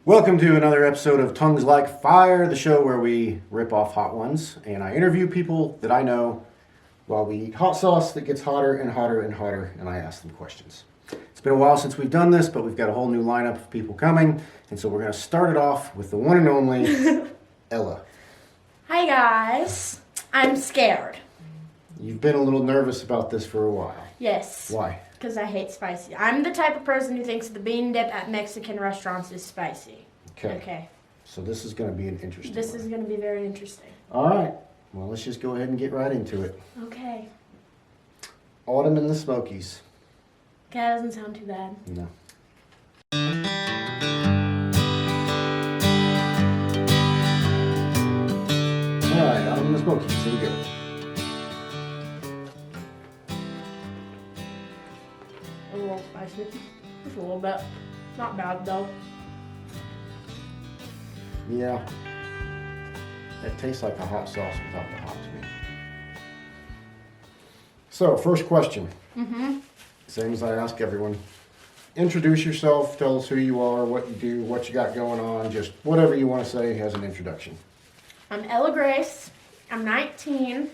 Welcome to another episode of Tongues Like Fire, the show where we rip off hot ones and I interview people that I know while we eat hot sauce that gets hotter and hotter and hotter, and I ask them questions. It's been a while since we've done this, but we've got a whole new lineup of people coming, and so we're going to start it off with the one and only Ella. Hi guys, I'm scared. You've been a little nervous about this for a while. Yes. Why? Because I hate spicy. I'm the type of person who thinks the bean dip at Mexican restaurants is spicy. Okay. So this is going to be an interesting This one. is going to be very interesting. All right. Well, let's just go ahead and get right into it. Okay. Autumn in the Smokies. Okay, that doesn't sound too bad. No. All right, Autumn in the Smokies. Here we go. A little spicy. Just a little bit. Not bad though. Yeah. It tastes like a hot sauce without the hot to me. So, first question. Same as I ask everyone. Introduce yourself, tell us who you are, what you do, what you got going on, just whatever you want to say as an introduction. I'm Ella Grace. I'm 19.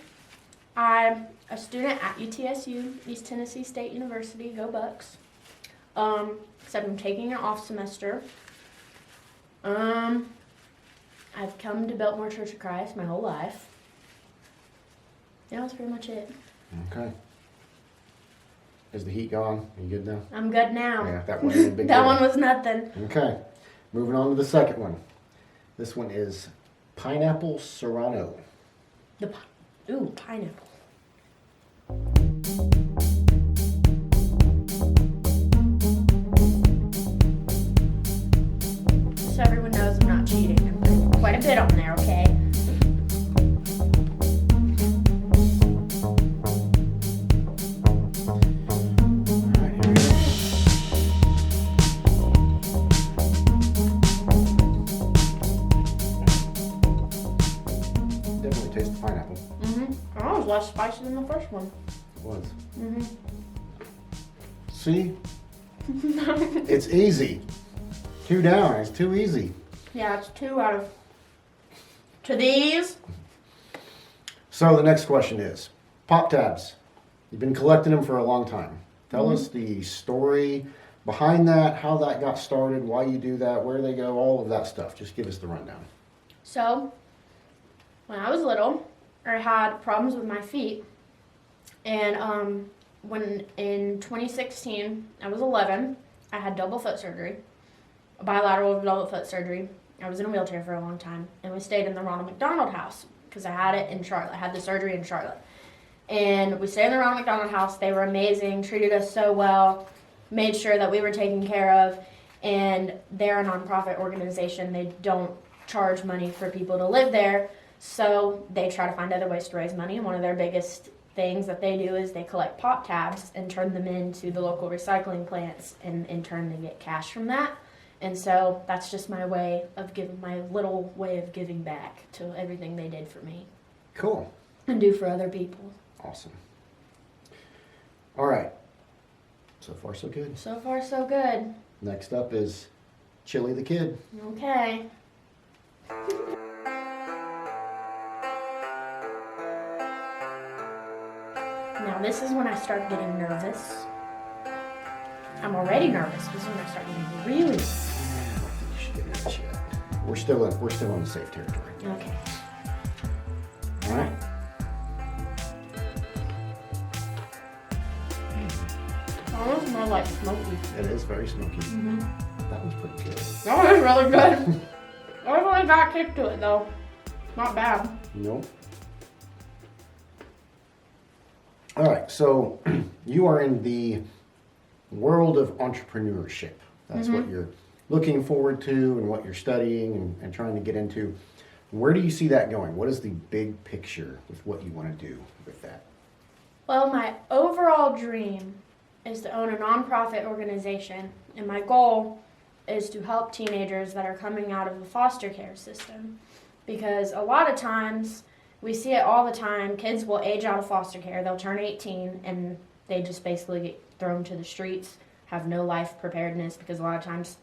I'm a student at UTSU, East Tennessee State University. Go Bucks. Except I'm taking an off semester. I've come to Biltmore Church of Christ my whole life. Yeah, that's pretty much it. Okay. Is the heat gone? Are you good now? I'm good now. Yeah, that wasn't a big That deal. one was nothing. Okay. Moving on to the second one. This one is Pineapple Serrano. Ooh, pineapple. So everyone knows I'm not cheating. I'm putting quite a bit on there, okay? All right, here we go. Definitely taste the pineapple. Oh, it was less spicy than the first one. It was. See? It's easy. 2 down. It's too easy. Yeah, it's 2 out of... To these? So the next question is Pop Tabs. You've been collecting them for a long time. Tell us the story behind that, how that got started, why you do that, where they go, all of that stuff. Just give us the rundown. So, when I was little, I had problems with my feet. And when in 2016, I was 11, I had double foot surgery, a bilateral double foot surgery. I was in a wheelchair for a long time, and we stayed in the Ronald McDonald House because I had it in Charlotte. I had the surgery in Charlotte. And we stayed in the Ronald McDonald House. They were amazing, treated us so well, made sure that we were taken care of. And they're a nonprofit organization. They don't charge money for people to live there. So they try to find other ways to raise money. And one of their biggest things that they do is they collect pop tabs and turn them into the local recycling plants. And in turn, they get cash from that. And so that's just my little way of giving back to everything they did for me Cool. and do for other people. Awesome. All right. So far, so good. So far, so good. Next up is Chili the Kid. Okay. Now this is when I start getting nervous. I'm already nervous. This is when I start getting really nervous. I don't think you should get into shit. We're still in the safe territory. Okay. All right. Almost more like smoky. It is very smoky. That one's pretty good. That was really good. I really got kick to it though. Not bad. Nope. All right, so you are in the world of entrepreneurship. That's what you're looking forward to and what you're studying and trying to get into. Where do you see that going? What is the big picture with what you want to do with that? Well, my overall dream is to own a nonprofit organization, and my goal is to help teenagers that are coming out of the foster care system. Because a lot of times, we see it all the time, kids will age out of foster care, they'll turn 18, and they just basically get thrown to the streets, have no life preparedness, because a lot of times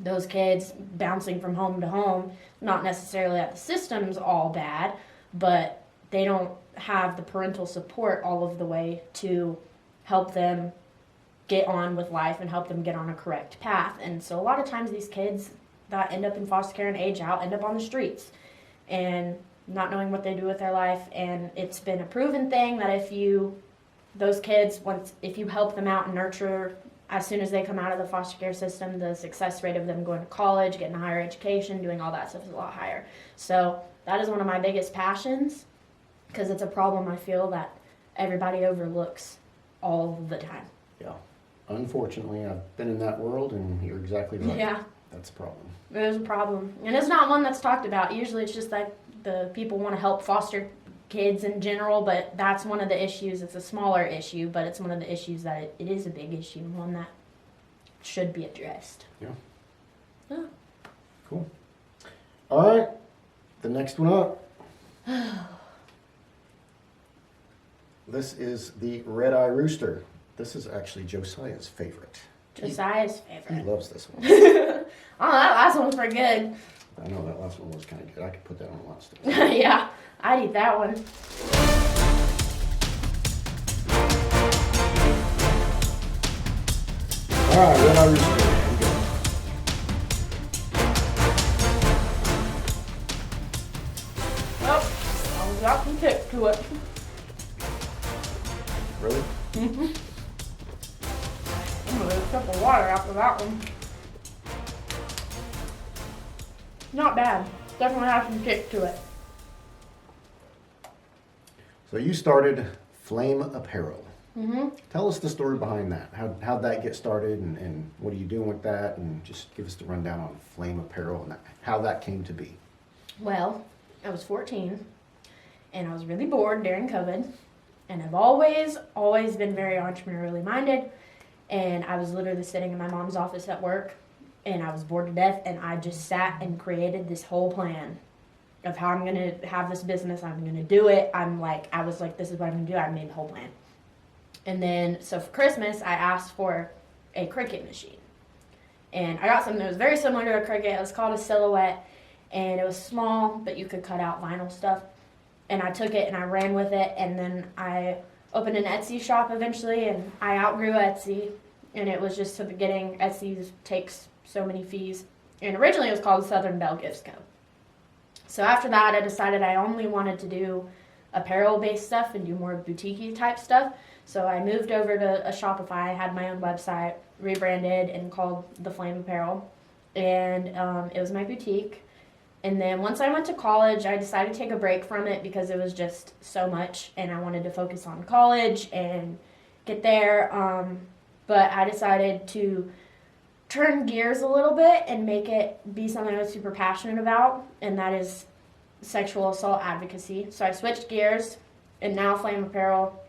those kids bouncing from home to home, not necessarily that the system's all bad, but they don't have the parental support all of the way to help them get on with life and help them get on a correct path. And so a lot of times these kids that end up in foster care and age out end up on the streets and not knowing what they do with their life. And it's been a proven thing that if you help them out and nurture as soon as they come out of the foster care system, the success rate of them going to college, getting a higher education, doing all that stuff is a lot higher. So that is one of my biggest passions, because it's a problem I feel that everybody overlooks all the time. Yeah. Unfortunately, I've been in that world, and you're exactly right. Yeah. That's a problem. It is a problem. And it's not one that's talked about. Usually it's just like the people want to help foster kids in general, but that's one of the issues. It's a smaller issue, but it's one of the issues that it is a big issue, and one that should be addressed. Yeah. Yeah. Cool. All right. The next one up. This is the Red Eye Rooster. This is actually Josiah's favorite. Josiah's He favorite. loves this one. Oh, that last one was pretty good. I know that last one was kind of good. I could put that on a lot of stuff. Yeah, I'd eat that one. All right, Red Eye Rooster. Here we go. Oh, I've got some kick to it. Really? Mm-hmm. I'm gonna get a cup of water after that one. Not bad. Definitely has some kick to it. So you started Flame Apparel. Mm-hmm. Tell us the story behind that. How'd that get started, and what are you doing with that? And just give us the rundown on Flame Apparel and how that came to be. Well, I was 14, and I was really bored during COVID, and I've always been very entrepreneurially minded, and I was literally sitting in my mom's office at work, and I was bored to death, and I just sat and created this whole plan of how I'm going to have this business. I'm going to do it. I was like, this is what I'm going to do. I made the whole plan. And then, so for Christmas, I asked for a Cricut machine. And I got something that was very similar to a Cricut. It was called a Silhouette, and it was small, but you could cut out vinyl stuff. And I took it and I ran with it, and then I opened an Etsy shop eventually, and I outgrew Etsy, and it was just the beginning. Etsy takes so many fees. And originally it was called Southern Belle Gifts Co. So after that, I decided I only wanted to do apparel-based stuff and do more boutique-y type stuff. So I moved over to a Shopify. I had my own website, rebranded and called The Flame Apparel. And it was my boutique. And then once I went to college, I decided to take a break from it because it was just so much. And I wanted to focus on college and get there. But I decided to turn gears a little bit and make it be something I was super passionate about. And that is sexual assault advocacy. So I switched gears, and now Flame Apparel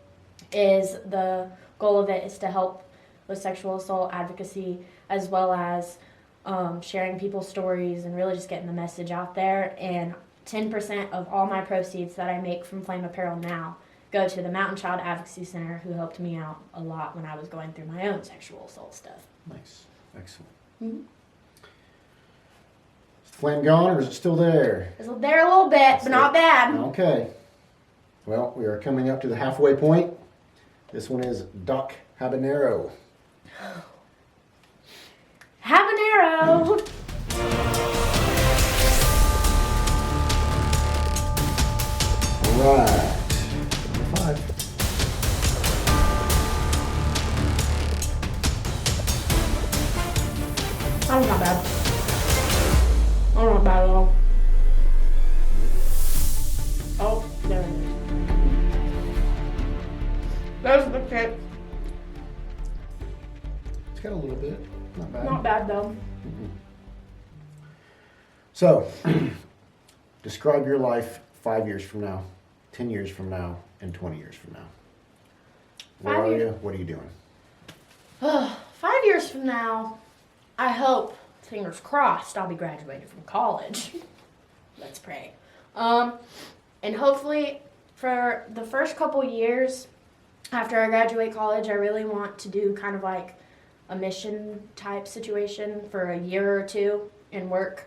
is the goal of it is to help with sexual assault advocacy, as well as sharing people's stories and really just getting the message out there. And 10% of all my proceeds that I make from Flame Apparel now go to the Mountain Child Advocacy Center, who helped me out a lot when I was going through my own sexual assault stuff. Nice. Excellent. Mm-hmm. Is the flame gone, or is it still there? It's there a little bit, but not bad. Okay. Well, we are coming up to the halfway point. This one is Doc Habanero. Habanero! All right. Number 5. That was not bad. That was not bad at all. Oh, there it is. There's the kick. It's got a little bit. Not bad. Not bad though. So, describe your life 5 years from now, 10 years from now, and 20 years from now. Where 5 are years- you? What are you doing? 5 years from now, I hope, fingers crossed, I'll be graduated from college. Let's pray. And hopefully, for the first couple years after I graduate college, I really want to do kind of like a mission type situation for a year or two and work.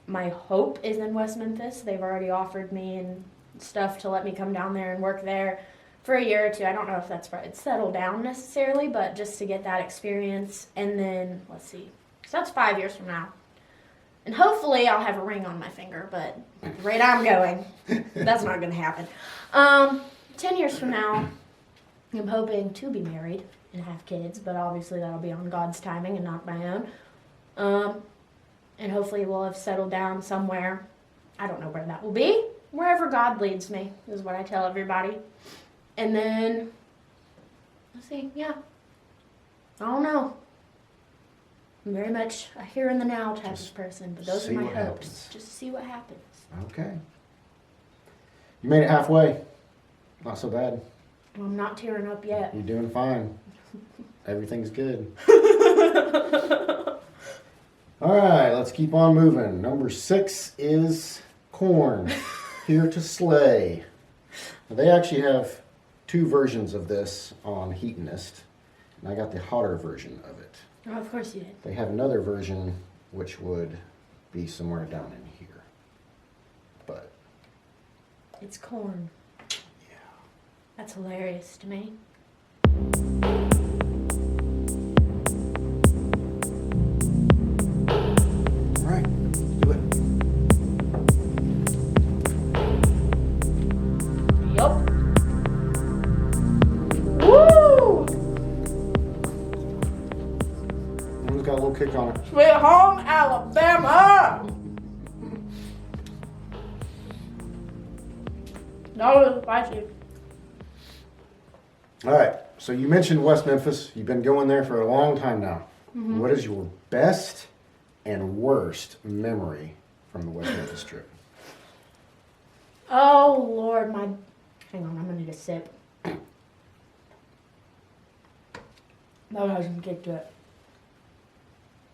My hope is in West Memphis. They've already offered me and stuff to let me come down there and work there for a year or two. I don't know if that's right. It's settled down necessarily, but just to get that experience. And then, let's see. So that's 5 years from now. And hopefully I'll have a ring on my finger, but at the rate I'm going, that's not going to happen. 10 years from now, I'm hoping to be married and have kids, but obviously that'll be on God's timing and not my own. And hopefully we'll have settled down somewhere. I don't know where that will be. Wherever God leads me is what I tell everybody. And then, let's see, yeah. I don't know. I'm very much a here and the now type of person, but those are my hopes. Happens. Just see what happens. Okay. You made it halfway. Not so bad. I'm not tearing up yet. You're doing fine. Everything's good. All right, let's keep on moving. Number 6 is Korn, Here to Slay. Now, they actually have 2 versions of this on Heatonist, and I got the hotter version of it. Oh, of course you did. They have another version which would be somewhere down in here. But, It's corn. yeah. That's hilarious to me. All right, do it. Yup. Woo! One's got a little kick on it. Sweet home Alabama! That was spicy. All right, so you mentioned West Memphis. You've been going there for a long time now. What is your best and worst memory from the West Memphis trip? Oh, Lord, hang on, I'm gonna need a sip. That hasn't get to it.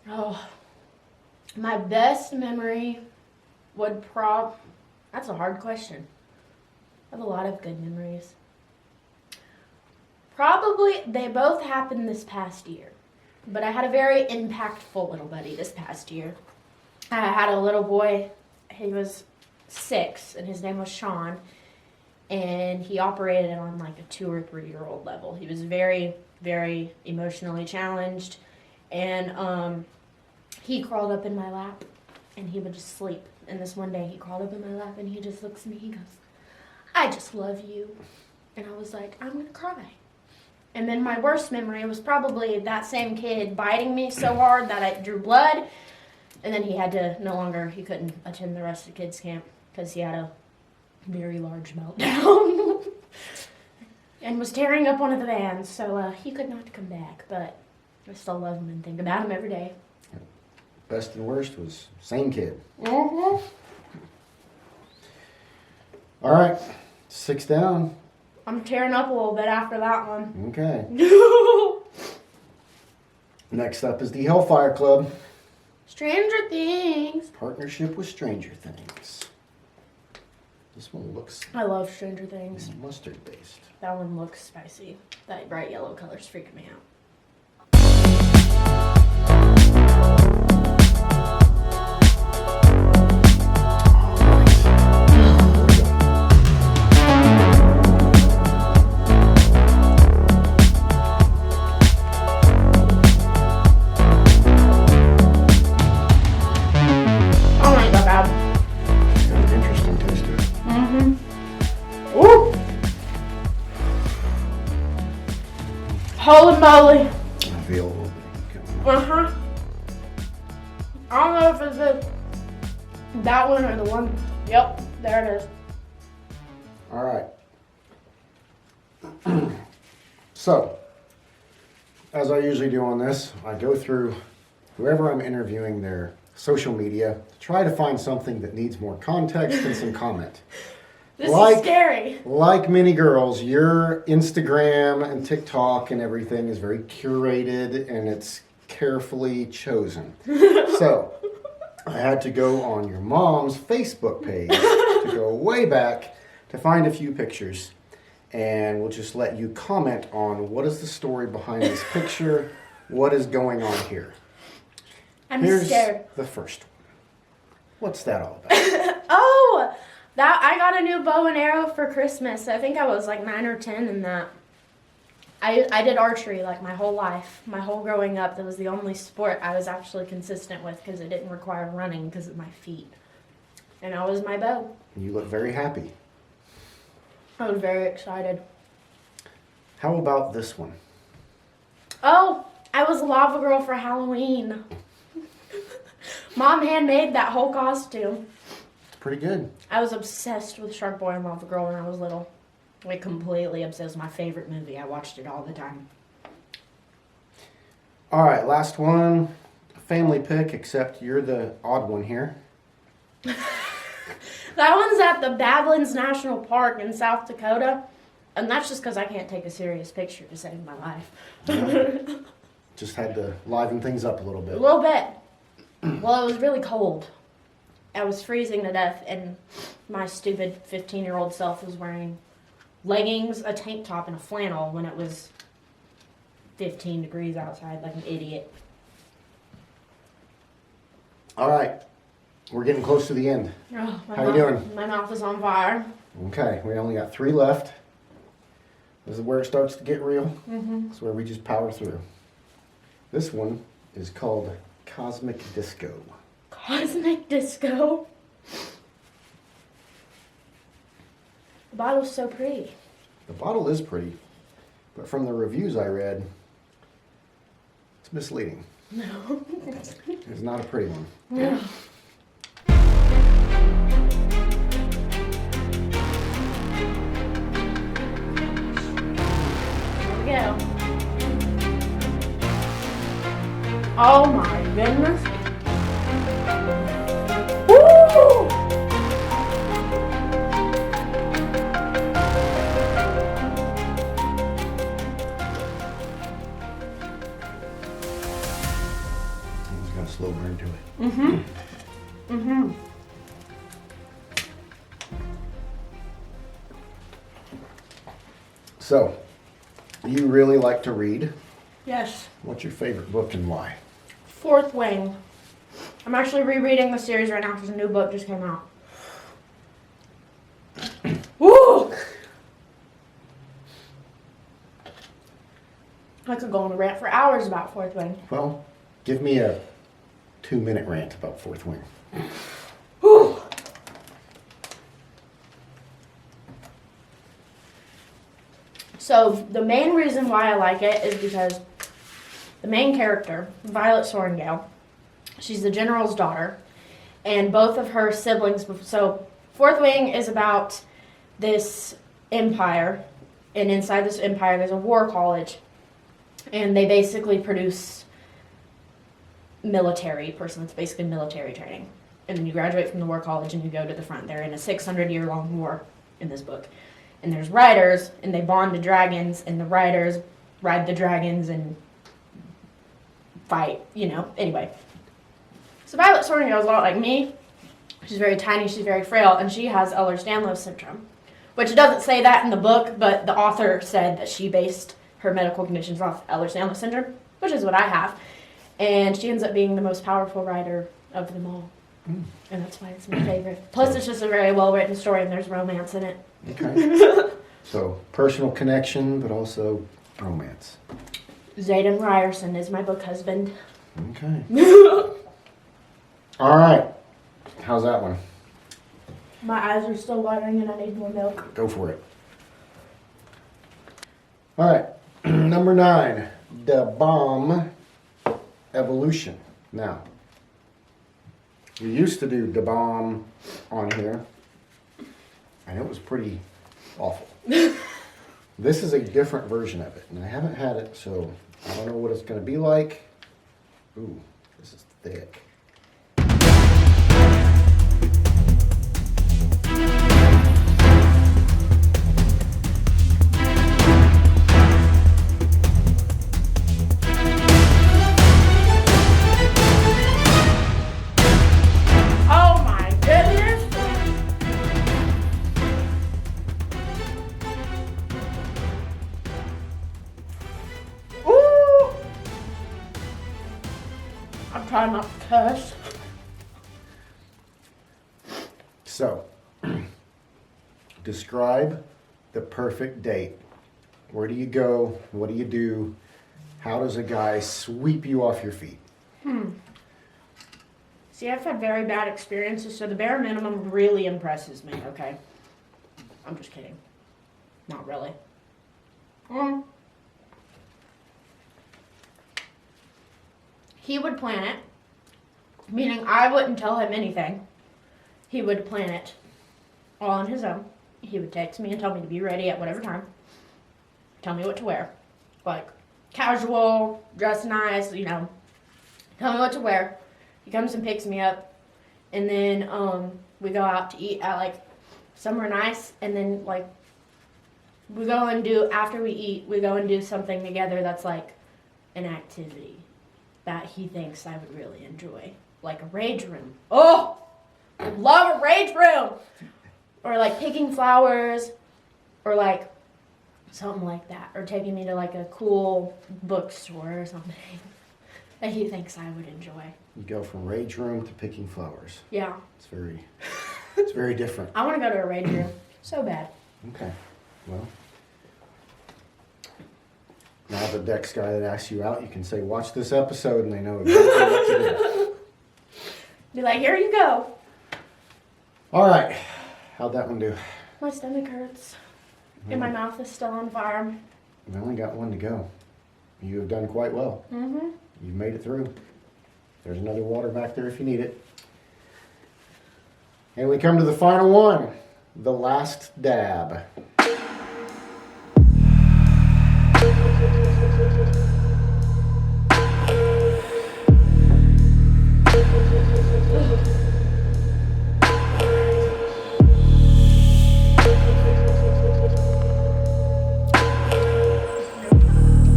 Oh, my best memory would that's a hard question. I have a lot of good memories. Probably, they both happened this past year. But I had a very impactful little buddy this past year. I had a little boy, he was 6, and his name was Sean. And he operated on like a 2 or 3-year-old level. He was very, very emotionally challenged. And he crawled up in my lap, and he would just sleep. And this one day, he crawled up in my lap, and he just looks at me, he goes, "I just love you." And I was like, I'm going to cry. And then my worst memory was probably that same kid biting me so hard that I drew blood. And then he had to he couldn't attend the rest of kids camp because he had a very large meltdown and was tearing up one of the vans. So he could not come back, but I still love him and think about him every day. Best and worst was same kid. Mm-hmm. All right, 6 down. I'm tearing up a little bit after that one. Okay. Next up is the Hellfire Club. Stranger Things. Partnership with Stranger Things. This one looks I love Stranger Things. mustard based. That one looks spicy. That bright yellow color's freaking me out. Holy moly. I feel a little bit coming up. Uh-huh. I don't know if it's that one or the one. Yep, there it is. All right. So, as I usually do on this, I go through whoever I'm interviewing their social media to try to find something that needs more context and some comment. This is scary. Like many girls, your Instagram and TikTok and everything is very curated and it's carefully chosen. So, I had to go on your mom's Facebook page to go way back to find a few pictures. And we'll just let you comment on what is the story behind this picture. what is going on here. I'm Here's scared. the first one. What's that all about? Oh, that I got a new bow and arrow for Christmas. I think I was like 9 or 10 in that. I did archery like my whole life. My whole growing up, that was the only sport I was actually consistent with because it didn't require running because of my feet. And that was my bow. You look very happy. I was very excited. How about this one? Oh, I was Lava Girl for Halloween. Mom handmade that whole costume. It's pretty good. I was obsessed with Shark Boy and Lava Girl when I was little. Like completely obsessed. It was my favorite movie. I watched it all the time. All right, last one. Family pick, except you're the odd one here. That one's at the Badlands National Park in South Dakota. And that's just because I can't take a serious picture to save my life. Just had to liven things up a little A bit. little bit. Well, it was really cold. I was freezing to death, and my stupid 15-year-old self was wearing leggings, a tank top, and a flannel when it was 15 degrees outside, like an idiot. All right, we're getting close to the end. Oh, How you doing? My mouth is on fire. Okay, we only got 3 left. This is where it starts to get real. Mm-hmm. It's where we just power through. This one is called Cosmic Disco. Cosmic Disco. The bottle's so pretty. The bottle is pretty, but from the reviews I read, it's misleading. No. It's not a pretty one. No. There we go. Oh my goodness. Woo! It's got a slow burn to it. Mm-hmm. Mm-hmm. So, you really like to read. Yes. What's your favorite book and why? Fourth Wing. I'm actually rereading the series right now because a new book just came out. Woo! I could go on a rant for hours about Fourth Wing. Well, give me a 2-minute rant about Fourth Wing. Whew. So the main reason why I like it is because the main character, Violet Sorrengail, she's the general's daughter, and both of her siblings. So Fourth Wing is about this empire, and inside this empire there's a war college, and they basically produce military person. It's basically military training. And then you graduate from the war college and you go to the front. They're in a 600-year-long war in this book. And there's riders, and they bond to dragons, and the riders ride the dragons and fight, anyway. So Violet Sorrengail is a lot like me. She's very tiny, she's very frail, and she has Ehlers-Danlos syndrome. Which doesn't say that in the book, but the author said that she based her medical conditions off Ehlers-Danlos syndrome, which is what I have. And she ends up being the most powerful rider of them all. Mm. And that's why it's my favorite. Plus, it's just a very well-written story, and there's romance in it. Okay. So, personal connection, but also romance. Zayden Ryerson is my book husband. Okay. All right. How's that one? My eyes are still watering, and I need more milk. Go for it. All right. Number 9, the bomb evolution. Now, we used to do the bomb on here, and it was pretty awful. This is a different version of it, and I haven't had it, so I don't know what it's going to be like. Ooh, this is thick. Oh my goodness! Ooh! I'm trying not to cuss. So, describe the perfect date. Where do you go? What do you do? How does a guy sweep you off your feet? See, I've had very bad experiences, so the bare minimum really impresses me, okay? I'm just kidding. Not really. He would plan it, meaning I wouldn't tell him anything. He would plan it all on his own. He would text me and tell me to be ready at whatever time. Tell me what to wear. Like, casual, dress nice, you know. Tell me what to wear. He comes and picks me up. And then we go out to eat at, like, somewhere nice. And then, like, we go and do, after we eat, we go and do something together that's, like, an activity that he thinks I would really enjoy. Like a rage room. Oh! I love a rage room! Or, like, picking flowers. Or, like, something like that. Or taking me to, like, a cool bookstore or something that he thinks I would enjoy. You go from rage room to picking flowers. Yeah. It's very different. I want to go to a rage room so bad. Okay. Well, now the next guy that asks you out, you can say, watch this episode, and they know exactly what to do. Be like, here you go. All right. How'd that one do? My stomach hurts. And my mouth is still on fire. We only got one to go. You have done quite well. Mm-hmm. You've made it through. There's another water back there if you need it. And we come to the final one, the last dab.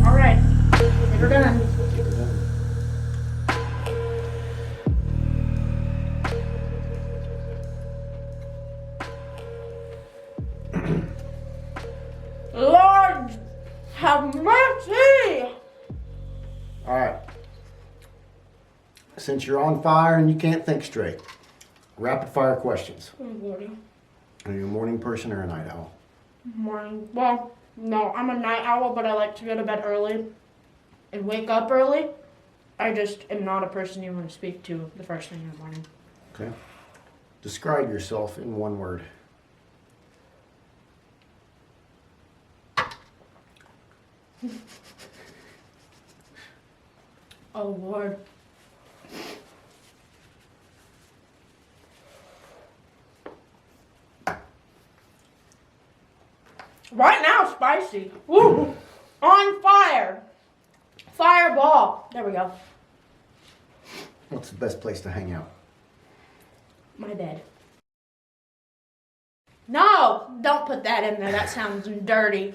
All right. We're done. You're done. Lord, have mercy. All right. Since you're on fire and you can't think straight, rapid fire questions. Oh, Lordy. Are you a morning person or a night owl? Morning. Well, no, I'm a night owl, but I like to go to bed early and wake up early. I just am not a person you want to speak to the first thing in the morning. Okay. Describe yourself in one word. Oh, Lord. Right now, spicy. Woo! On fire. Fireball. There we go. What's the best place to hang out? My bed. No, don't put that in there. That sounds dirty.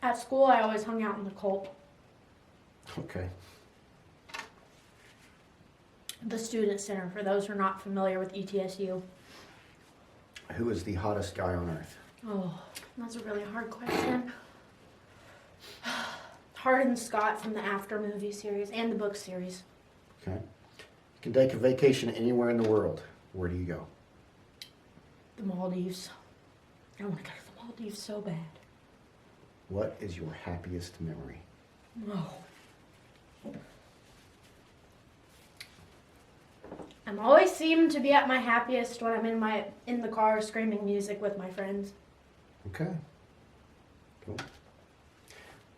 At school, I always hung out in the cult, Okay. the student center. For those who are not familiar with ETSU. Who is the hottest guy on earth? Oh, that's a really hard question. Hardin Scott from the After movie series and the book series. Okay. You can take a vacation anywhere in the world. Where do you go? The Maldives. I want to go to the Maldives so bad. What is your happiest memory? Oh. I'm always seem to be at my happiest when I'm in the car screaming music with my friends. Okay. Cool.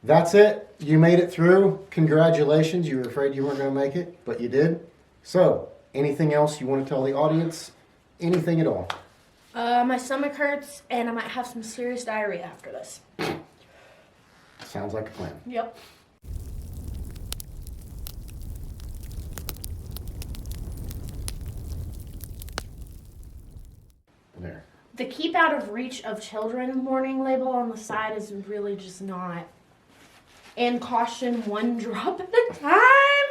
That's it. You made it through. Congratulations. You were afraid you weren't going to make it, but you did. So, anything else you want to tell the audience? Anything at all? My stomach hurts and I might have some serious diarrhea after this. Sounds like a plan. Yep. There. The keep out of reach of children warning label on the side is really just not. And caution, one drop at a time.